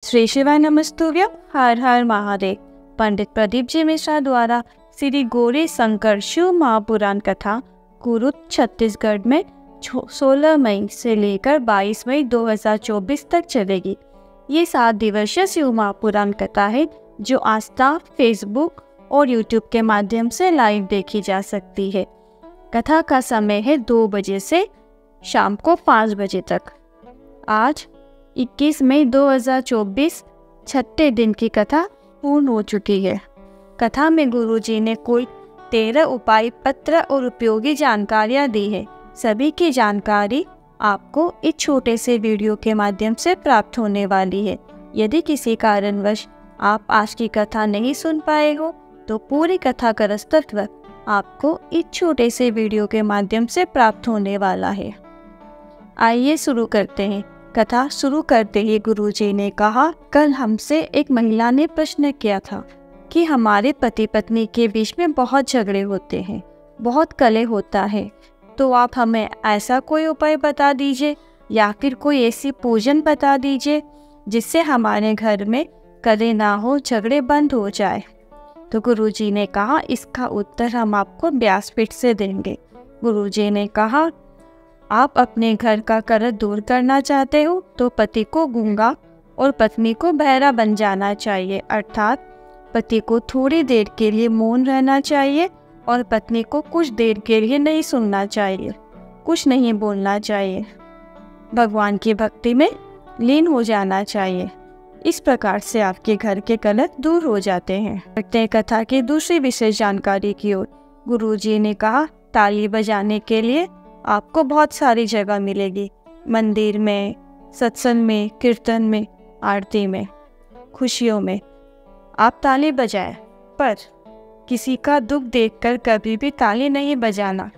श्री शिवाय नमस्तुभ्यं। हर हर महादेव। पंडित प्रदीप जी मिश्रा द्वारा श्री गौरी शंकर शिव महापुराण कथा कुरुद छत्तीसगढ़ में 16 मई से लेकर 22 मई 2024 तक चलेगी। ये 7 दिवसीय शिव महापुराण कथा है जो आस्था, फेसबुक और यूट्यूब के माध्यम से लाइव देखी जा सकती है। कथा का समय है 2 बजे से शाम को 5 बजे तक। आज 21 मई 2024 छठे दिन की कथा पूर्ण हो चुकी है। कथा में गुरुजी ने कुल 13 उपाय पत्र और उपयोगी जानकारियाँ दी है। सभी की जानकारी आपको इस छोटे से वीडियो के माध्यम से प्राप्त होने वाली है। यदि किसी कारणवश आप आज की कथा नहीं सुन पाए हो तो पूरी कथा का रसतत्व आपको इस छोटे से वीडियो के माध्यम से प्राप्त होने वाला है। आइए शुरू करते हैं। कथा शुरू करते ही गुरुजी ने कहा, कल हमसे एक महिला ने प्रश्न किया था कि हमारे पति पत्नी के बीच में बहुत झगड़े होते हैं, बहुत कलह होता है, तो आप हमें ऐसा कोई उपाय बता दीजिए या फिर कोई ऐसी पूजन बता दीजिए जिससे हमारे घर में कलह ना हो, झगड़े बंद हो जाए। तो गुरुजी ने कहा, इसका उत्तर हम आपको व्यासपीठ से देंगे। गुरुजी ने कहा, आप अपने घर का कलह दूर करना चाहते हो तो पति को गूंगा और पत्नी को बहरा बन जाना चाहिए, अर्थात पति को थोड़ी देर के लिए मौन रहना चाहिए और पत्नी को कुछ देर के लिए नहीं सुनना चाहिए, कुछ नहीं बोलना चाहिए, भगवान की भक्ति में लीन हो जाना चाहिए। इस प्रकार से आपके घर के कलह दूर हो जाते हैं। बढ़ते कथा की दूसरी विशेष जानकारी की ओर। गुरुजी ने कहा, ताली बजाने के लिए आपको बहुत सारी जगह मिलेगी, मंदिर में, सत्संग में, कीर्तन में, आरती में, खुशियों में आप ताली बजाएं, पर किसी का दुख देखकर कभी भी ताली नहीं बजाना।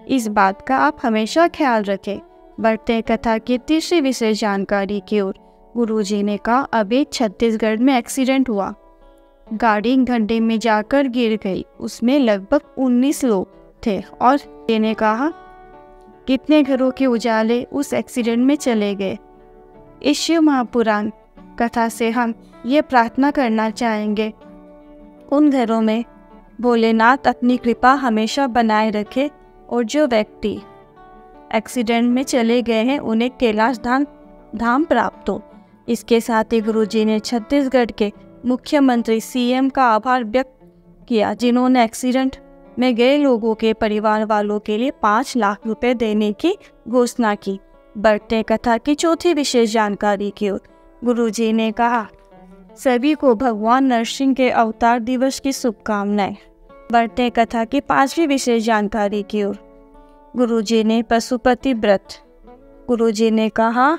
इस बात का आप हमेशा ख्याल रखें। बढ़ते कथा की तीसरी विशेष जानकारी की ओर। गुरुजी ने कहा, अभी छत्तीसगढ़ में एक्सीडेंट हुआ, गाड़ी गड्ढे में जाकर गिर गई, उसमें लगभग 19 लोग थे और ने कहा कितने घरों के उजाले उस एक्सीडेंट में चले गए। इस शिव महापुराण कथा से हम ये प्रार्थना करना चाहेंगे, उन घरों में भोलेनाथ अपनी कृपा हमेशा बनाए रखे और जो व्यक्ति एक्सीडेंट में चले गए हैं उन्हें कैलाश धाम प्राप्त हो। इसके साथ ही गुरुजी ने छत्तीसगढ़ के मुख्यमंत्री सीएम का आभार व्यक्त किया, जिन्होंने एक्सीडेंट में गए लोगों के परिवार वालों के लिए 5 लाख रुपए देने की घोषणा की। बढ़ते कथा की चौथी विशेष जानकारी की ओर। गुरुजी ने कहा, सभी को भगवान नरसिंह के अवतार दिवस की शुभकामनाएं। बढ़ते कथा की 5वीं विशेष जानकारी की ओर। गुरुजी ने पशुपति व्रत। गुरुजी ने कहा,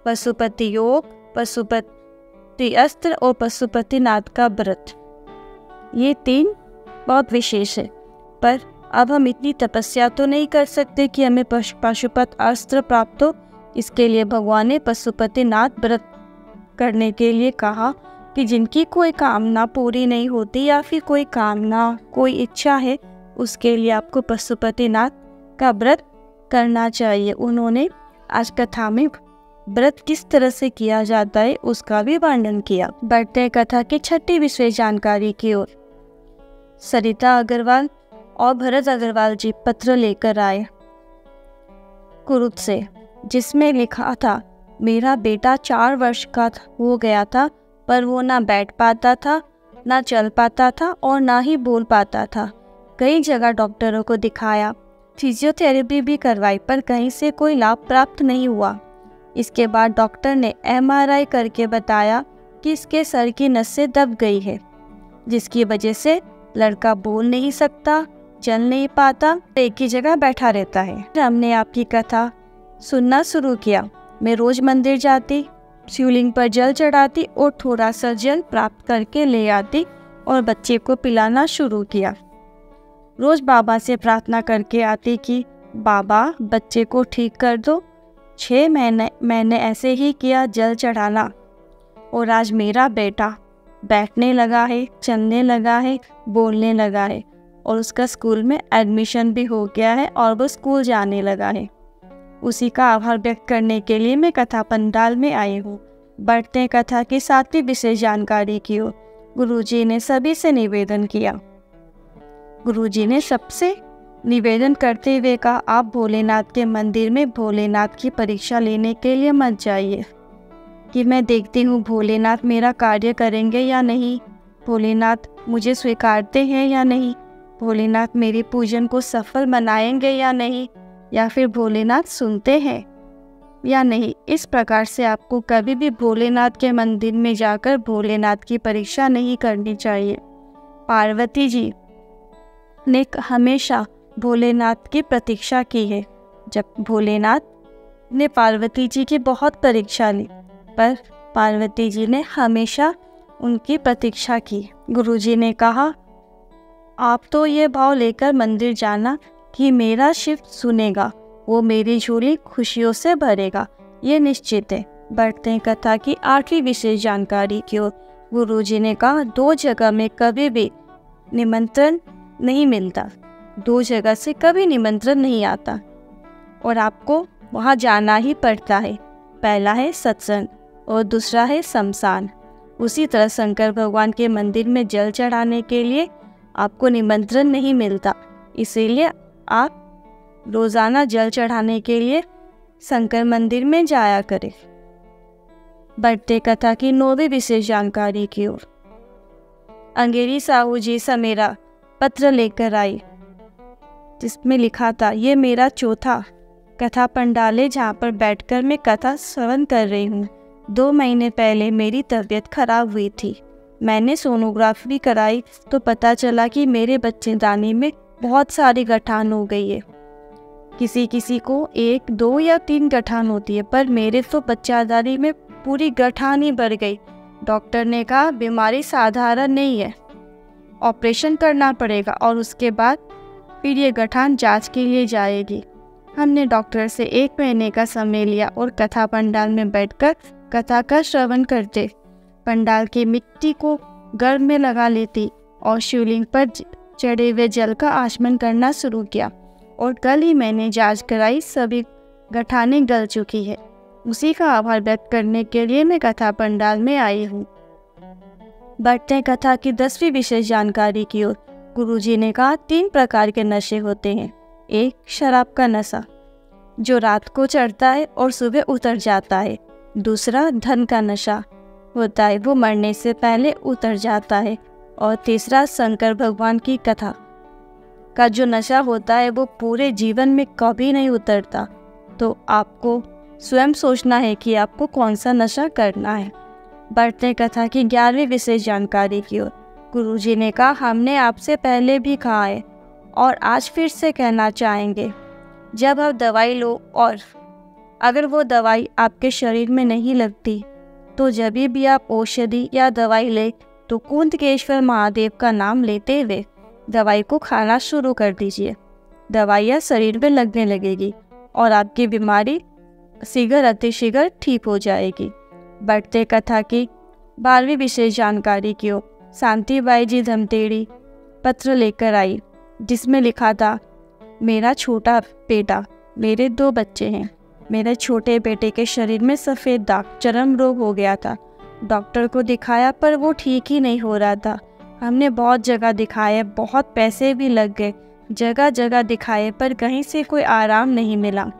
पशुपति योग, पशुपति अस्त्र और पशुपति नाथ का व्रत, ये 3 बहुत विशेष है। पर अब हम इतनी तपस्या तो नहीं कर सकते कि हमें पशुपत अस्त्र प्राप्त हो। इसके लिए भगवान ने पशुपति नाथ व्रत करने के लिए कहा कि जिनकी कोई कामना पूरी नहीं होती या फिर कोई कामना, कोई इच्छा है, उसके लिए आपको पशुपति नाथ का व्रत करना चाहिए। उन्होंने आज कथा में व्रत किस तरह से किया जाता है उसका भी वर्णन किया। बढ़ते कथा की 6ठी विशेष जानकारी की ओर। सरिता अग्रवाल और भरत अग्रवाल जी पत्र लेकर आए कुरुद से, जिसमें लिखा था, मेरा बेटा 4 वर्ष का हो गया था पर वो ना बैठ पाता था, ना चल पाता था और ना ही बोल पाता था। कई जगह डॉक्टरों को दिखाया, फिजियोथेरेपी भी करवाई पर कहीं से कोई लाभ प्राप्त नहीं हुआ। इसके बाद डॉक्टर ने MRI करके बताया कि इसके सर की नसें दब गई है, जिसकी वजह से लड़का बोल नहीं सकता, चल नहीं पाता, एक ही जगह बैठा रहता है। हमने आपकी कथा सुनना शुरू किया। मैं रोज मंदिर जाती, शिवलिंग पर जल चढ़ाती और थोड़ा सा जल प्राप्त करके ले आती और बच्चे को पिलाना शुरू किया। रोज बाबा से प्रार्थना करके आती कि बाबा बच्चे को ठीक कर दो। 6 महीने मैंने ऐसे ही किया, जल चढ़ाना, और आज मेरा बेटा बैठने लगा है, चलने लगा है, बोलने लगा है और उसका स्कूल में एडमिशन भी हो गया है और वो स्कूल जाने लगा है। उसी का आभार व्यक्त करने के लिए मैं कथा पंडाल में आई हूँ। बढ़ते हैं कथा की 7वीं विशेष जानकारी की ओर। गुरुजी ने सभी से निवेदन किया। गुरुजी ने सबसे निवेदन करते हुए कहा, आप भोलेनाथ के मंदिर में भोलेनाथ की परीक्षा लेने के लिए मत जाइए कि मैं देखती हूँ भोलेनाथ मेरा कार्य करेंगे या नहीं, भोलेनाथ मुझे स्वीकारते हैं या नहीं, भोलेनाथ मेरी पूजन को सफल मनाएंगे या नहीं, या फिर भोलेनाथ सुनते हैं या नहीं। इस प्रकार से आपको कभी भी भोलेनाथ के मंदिर में जाकर भोलेनाथ की परीक्षा नहीं करनी चाहिए। पार्वती जी ने हमेशा भोलेनाथ की प्रतीक्षा की है। जब भोलेनाथ ने पार्वती जी की बहुत परीक्षा ली, पर पार्वती जी ने हमेशा उनकी प्रतीक्षा की। गुरुजी ने कहा, आप तो ये भाव लेकर मंदिर जाना कि मेरा शिव सुनेगा, वो मेरी झोली खुशियों से भरेगा, ये निश्चित है। बढ़ते हैं कथा की 8वीं विशेष जानकारी की ओर। गुरुजी ने कहा, 2 जगह में कभी भी निमंत्रण नहीं मिलता, 2 जगह से कभी निमंत्रण नहीं आता और आपको वहाँ जाना ही पड़ता है। पहला है सत्संग और दूसरा है शमशान। उसी तरह शंकर भगवान के मंदिर में जल चढ़ाने के लिए आपको निमंत्रण नहीं मिलता, इसीलिए आप रोज़ाना जल चढ़ाने के लिए शंकर मंदिर में जाया करें। बढ़ते कथा की 9वीं विशेष जानकारी की ओर। अंगेरी साहू जी समेरा पत्र लेकर आई, जिसमें लिखा था, ये मेरा चौथा कथा पंडाल है जहाँ पर बैठकर मैं कथा श्रवण कर रही हूँ। 2 महीने पहले मेरी तबीयत खराब हुई थी। मैंने सोनोग्राफी कराई तो पता चला कि मेरे बच्चेदानी में बहुत सारी गठान हो गई है। किसी किसी को 1, 2 या 3 गठान होती है, पर मेरे तो बच्चेदानी में पूरी गठान ही बढ़ गई। डॉक्टर ने कहा बीमारी साधारण नहीं है, ऑपरेशन करना पड़ेगा और उसके बाद फिर ये गठान जांच के लिए जाएगी। हमने डॉक्टर से 1 महीने का समय लिया और कथा पंडाल में बैठकर कथा का श्रवण करते। पंडाल की मिट्टी को गर्भ में लगा लेती और शिवलिंग पर चढ़े हुए जल का आचमन करना शुरू किया और कल ही मैंने जांच कराई, सभी गठानें गल चुकी है। उसी का आभार व्यक्त करने के लिए मैं कथा पंडाल में आई हूँ। बढ़ते कथा की 10वीं विशेष जानकारी की ओर। गुरुजी ने कहा, 3 प्रकार के नशे होते हैं। 1 शराब का नशा, जो रात को चढ़ता है और सुबह उतर जाता है। दूसरा धन का नशा होता है, वो मरने से पहले उतर जाता है। और तीसरा शंकर भगवान की कथा का जो नशा होता है वो पूरे जीवन में कभी नहीं उतरता। तो आपको स्वयं सोचना है कि आपको कौन सा नशा करना है। बढ़ते कथा की 11वीं विशेष जानकारी की ओर। गुरुजी ने कहा, हमने आपसे पहले भी कहा है और आज फिर से कहना चाहेंगे, जब आप दवाई लो और अगर वो दवाई आपके शरीर में नहीं लगती तो जब भी आप औषधि या दवाई ले तो कुंतकेश्वर महादेव का नाम लेते हुए दवाई को खाना शुरू कर दीजिए। दवाइयाँ शरीर में लगने लगेगी और आपकी बीमारी शीघ्र अतिशीघ्र ठीक हो जाएगी। बढ़ते कथा की 12वीं विशेष जानकारी की ओर। शांतिबाई जी धमतेड़ी पत्र लेकर आई, जिसमें लिखा था, मेरा छोटा बेटा, मेरे 2 बच्चे हैं। मेरे छोटे बेटे के शरीर में सफ़ेद दाग, चर्म रोग हो गया था। डॉक्टर को दिखाया पर वो ठीक ही नहीं हो रहा था। हमने बहुत जगह दिखाए, बहुत पैसे भी लग गए, जगह जगह दिखाए पर कहीं से कोई आराम नहीं मिला।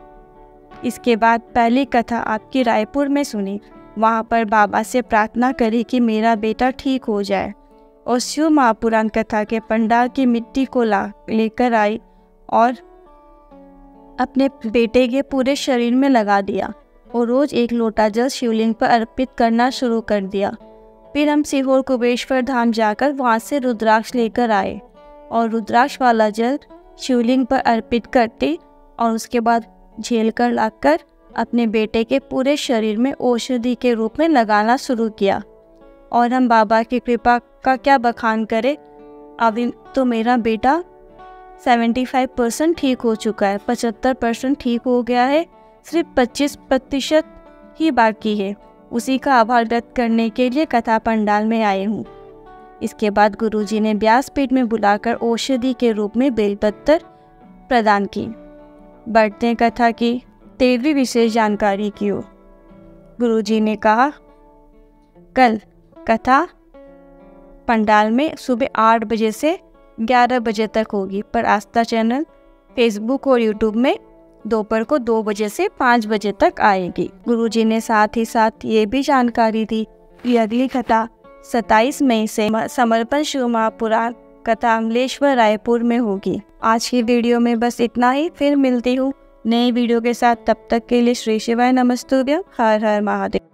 इसके बाद पहली कथा आपकी रायपुर में सुनी। वहाँ पर बाबा से प्रार्थना करी कि मेरा बेटा ठीक हो जाए और शिव महापुराण कथा के पंडाल की मिट्टी को लेकर आई और अपने बेटे के पूरे शरीर में लगा दिया और रोज़ 1 लोटा जल शिवलिंग पर अर्पित करना शुरू कर दिया। फिर हम सीहोर कुबेश्वर धाम जाकर वहाँ से रुद्राक्ष लेकर आए और रुद्राक्ष वाला जल शिवलिंग पर अर्पित करते और उसके बाद झेल कर लाकर अपने बेटे के पूरे शरीर में औषधि के रूप में लगाना शुरू किया। और हम बाबा की कृपा का क्या बखान करें, अभी तो मेरा बेटा 75% ठीक हो चुका है, 75% ठीक हो गया है, सिर्फ 25% ही बाकी है। उसी का आभार व्यक्त करने के लिए कथा पंडाल में आए हूँ। इसके बाद गुरुजी ने व्यासपीठ में बुलाकर औषधि के रूप में बेलपत्र प्रदान की। बढ़ते कथा की 13वीं विशेष जानकारी की ओर। गुरुजी ने कहा, कल कथा पंडाल में सुबह 8 बजे से 11 बजे तक होगी, पर आस्था चैनल फेसबुक और यूट्यूब में दोपहर को 2 बजे से 5 बजे तक आएगी। गुरुजी ने साथ ही साथ ये भी जानकारी दी कि अगली कथा 27 मई से समर्पण शिव महापुराण कथा अमलेश्वर रायपुर में होगी। आज की वीडियो में बस इतना ही, फिर मिलती हूँ नई वीडियो के साथ। तब तक के लिए श्री शिवाय नमस्तुभ्यं। हर हर महादेव।